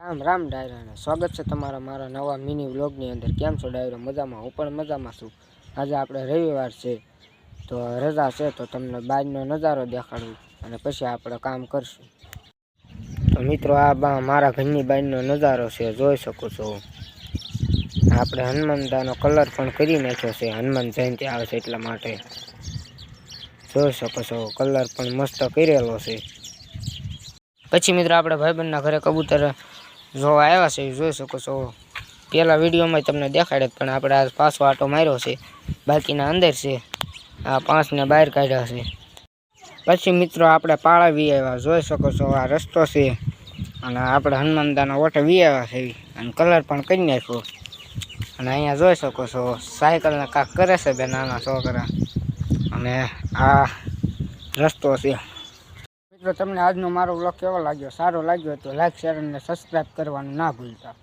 રામ રામ ડાયરાને સ્વાગત છે તમારા મારા નવા મિની વ્લોગની અંદર। કેમ છો ડાયરો? મજામાં? હું પણ મજામાં છું। આજે આપણે રવિવાર છે તો રજા છે તો તમને બહારનો નજારો દેખાડું અને પછી આપણે કામ કરશું। તો મિત્રો આ મારા ઘરની બહારનો નજારો છે, જોઈ શકો છો। આપણે હનુમાનદાનો કલર પણ કરી નાખ્યો છે, હનુમાન જયંતિ આવે છે એટલા માટે જોઈ શકો છો। કલર પણ મસ્ત કરેલો છે। પછી મિત્રો આપણે ભાઈબંધના ઘરે કબૂતર જોવા આવ્યા છે, જોઈ શકો છો। પહેલા વિડીયોમાં તમને દેખાડે પણ આપણે આ પાછો આટો માર્યો છે, બાકીના અંદર છે। આ 5ને બહાર કાઢ્યા છે। પછી મિત્રો આપણે પાળા વી આવ્યા, જોઈ શકો છો। આ રસ્તો છે અને આપણે હનુમાનદાના ઓટે વી આવ્યા છે અને કલર પણ કરી નાખ્યો। અને અહીંયા જોઈ શકો છો સાયકલને કાંક કરે છે બે નાના છોકરા અને આ રસ્તો છે। મિત્રો તમને આજનો મારો વ્લોગ કેવો લાગ્યો? સારો લાગ્યો તો લાઈક શેર અને સબસ્ક્રાઈબ કરવાનું ના ભૂલતા।